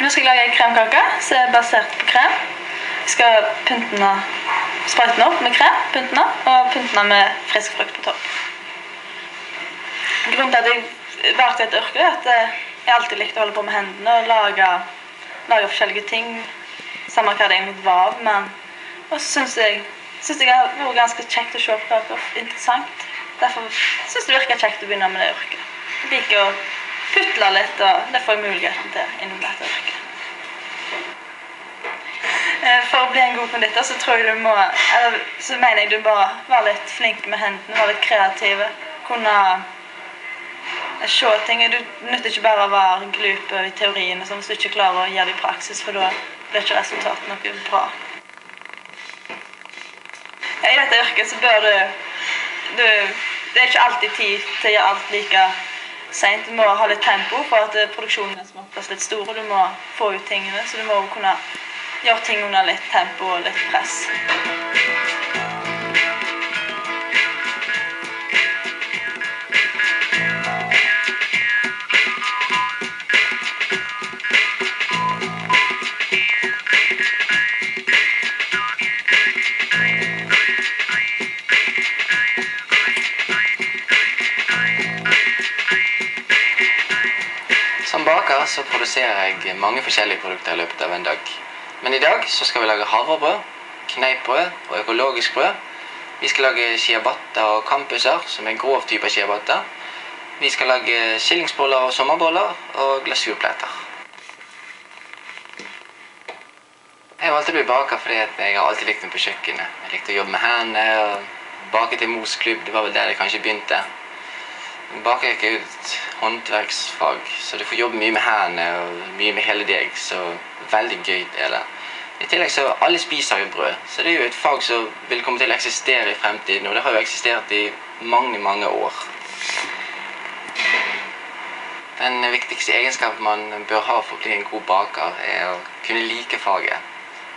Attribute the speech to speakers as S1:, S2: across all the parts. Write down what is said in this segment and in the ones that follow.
S1: Nå skal jeg lage en kremkake som er basert på krem. Jeg skal sprøyte den opp med krem, og pynte den med frisk frukt på topp. Grunnen til at jeg valgte dette yrket er at jeg alltid likte å holde på med hendene og lage forskjellige ting, samme hva det egentlig var, men også synes jeg det har vært ganske kjekt å se på kaker, interessant. Derfor synes det virker kjekt å begynne med det yrket. Jeg liker å putle litt, og det får jeg muligheten til innom dette yrket. For å bli en god konditor så mener jeg du bare være litt flink med hendene, være litt kreative, kunne se ting. Du nytter ikke bare å være glup i teorien hvis du ikke klarer å gjøre det i praksis, for da blir ikke resultatet noe bra. I dette yrket så bør det er ikke alltid tid til å gjøre alt like sent. Du må ha litt tempo for at produksjonen er som oftest litt stor, og du må få ut tingene, så du må kunne gjøre ting under litt tempo og litt press.
S2: Som baker så produserer jeg mange forskjellige produkter i løpet av en dag. Men i dag så skal vi lage havrebrød, kneippbrød og økologisk brød. Vi skal lage ciabatta og campuser, som er en grov type ciabatta. Vi skal lage skillingsboller og sommerboller og glasurpletter. Jeg valgte å bli baker fordi jeg har alltid likt meg på kjøkkenet. Jeg likte å jobbe med hendene og bake til mors klubb. Det var vel der det kanskje begynte. Baker er ikke et håndverksfag, så du får jobbe mye med hendene og mye med hele deg, så veldig gøy er det. I tillegg så alle spiser jo brød, så det er jo et fag som vil komme til å eksistere i fremtiden, og det har jo eksistert i mange, mange år. Den viktigste egenskapen man bør ha for å bli en god baker er å kunne like faget.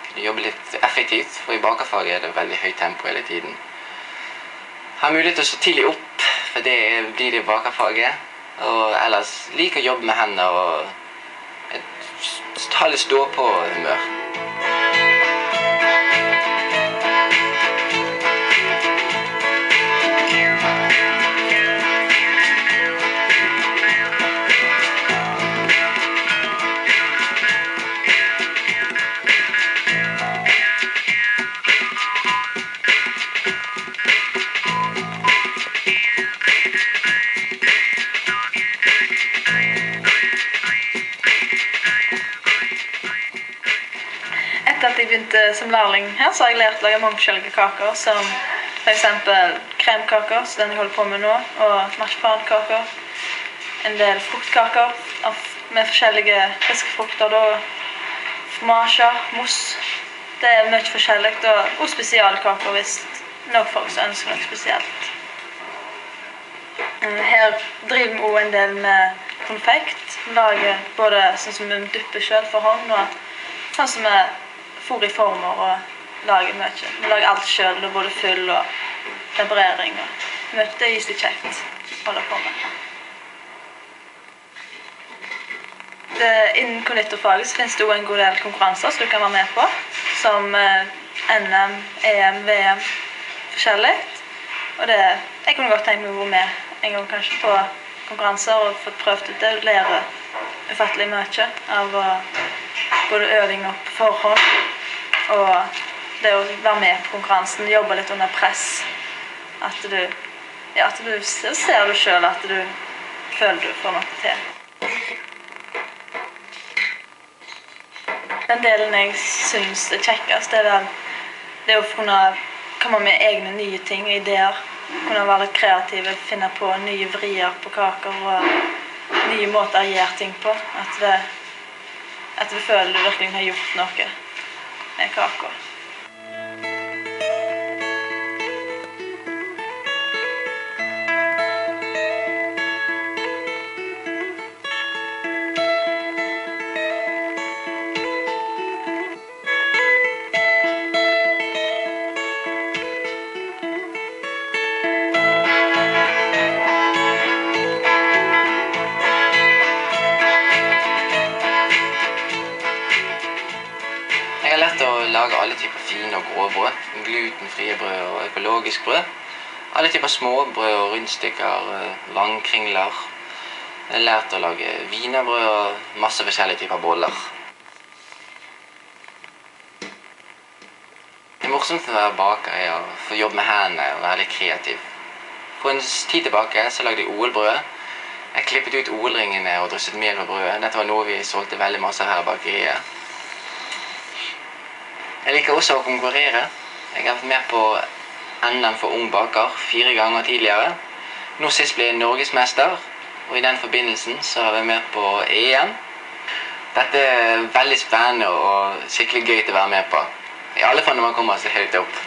S2: Kunne jobbe litt effektivt, for i bakerfaget er det veldig høyt tempo hele tiden. Ha mulighet til å stå tidlig opp, for det blir det i bakerfaget. Og ellers liker å jobbe med hendene og ha litt stå på humør.
S1: Etter at jeg begynte som lærling her, så har jeg lært å lage mange forskjellige kaker, som for eksempel kremkaker, som den jeg holder på med nå, og marsipankaker, en del fruktkaker med forskjellige friske frukter, formasjer, mousse. Det er mye forskjellig, og spesialkaker hvis noen folk som ønsker noe spesielt. Her driver vi også en del med konfekt. Vi lager både sånn som vi dypper selv for hånd, og sånn som vi får i former og lager mye. Vi lager alt selv, både fyll og temperering. Og det er just kjekt å holde på med. Innen konditorfaget så finnes det også en god del konkurranser som du kan være med på, som NM, EM, VM, forskjellig. Og jeg kunne godt tenkt meg å være med en gang kanskje på konkurranser og fått prøvd ut det. Du lærer ufattelig mye av både øving og på forhånd, og det å være med på konkurransen, jobbe litt under press. At du ser du selv at du føler du får noe til. Den delen jeg synes er kjekkest, det å kunne komme med egne nye ting og ideer. Kunne være litt kreative, finne på nye vrier på kaker og nye måter å gjøre ting på. At du føler du virkelig har gjort noe med kaker.
S2: og grovbrød, glutenfrie brød og økologisk brød. Alle typer småbrød og rundstykker, vannkringler. Jeg har lært å lage wienerbrød og masse forskjellige typer boller. Det morsomste med å være baker er å få jobbe med hendene og være litt kreativ. For en tid tilbake så lagde jeg OL-brød. Jeg klippet ut OL-ringene og drysset mel på brødet. Dette var noe vi solgte veldig masse her i bakeriet. Jeg liker også å konkurrere. Jeg har vært med på NM for ung baker 4 ganger tidligere. Nå sist ble jeg norgesmester, og i den forbindelsen så har jeg med på EM. Dette er veldig spennende og skikkelig gøy til å være med på. I alle fall når man kommer så høyt opp.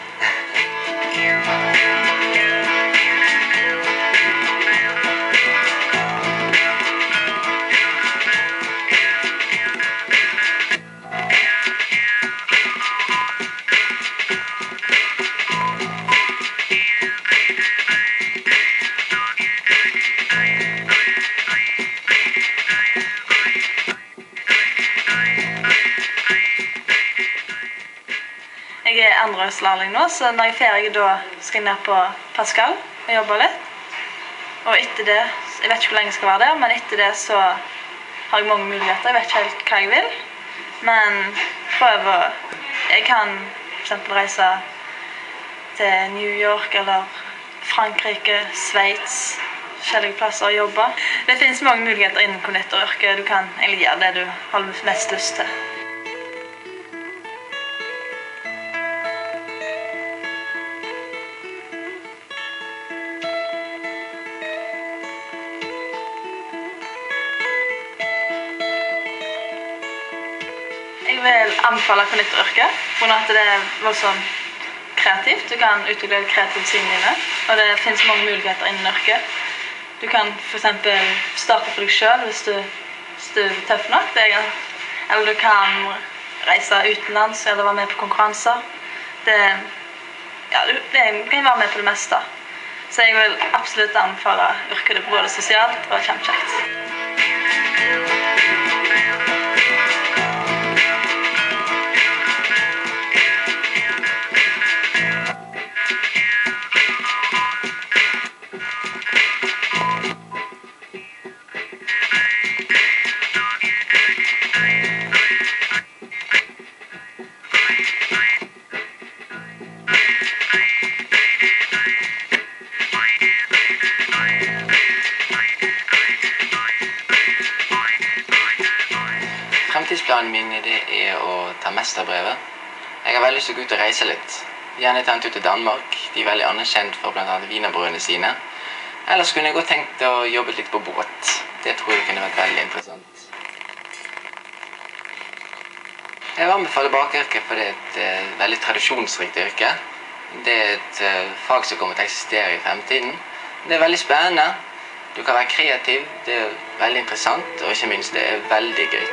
S1: Jeg er andreårslærling nå, så når jeg er ferdig da skal jeg ned på Pascal og jobbe litt. Og etter det, jeg vet ikke hvor lenge jeg skal være der, men etter det så har jeg mange muligheter. Jeg vet ikke helt hva jeg vil, men jeg kan for eksempel reise til New York eller Frankrike, Sveits, forskjellige plasser og jobbe. Det finnes mange muligheter innen konditoryrket. Du kan egentlig gjøre det du har mest lyst til. Jeg vil anbefale konditoryrket, for at det er voldsomt kreativt. Du kan utvikle kreative sidene dine, og det finnes mange muligheter innen yrket. Du kan for eksempel starte for deg selv hvis du er tøff nok, eller du kan reise utenlands eller være med på konkurranser. Du kan være med på det meste. Så jeg vil absolutt anbefale yrket. Det er både sosialt og kjempekjekt.
S2: Fremtidsplanen min er å ta mesterbrevet. Jeg har veldig lyst til å gå ut og reise litt. Gjerne ta en tur til Danmark. De er veldig anerkjent for blant annet wienerbrødene sine. Ellers kunne jeg godt tenkt å jobbe litt på båt. Det tror jeg kunne vært veldig interessant. Jeg vil anbefale bakeryrket, for det er et veldig tradisjonsrikt yrke. Det er et fag som kommer til å eksistere i fremtiden. Det er veldig spennende. Du kan være kreativ, det er veldig interessant, og ikke minst det er veldig gøy.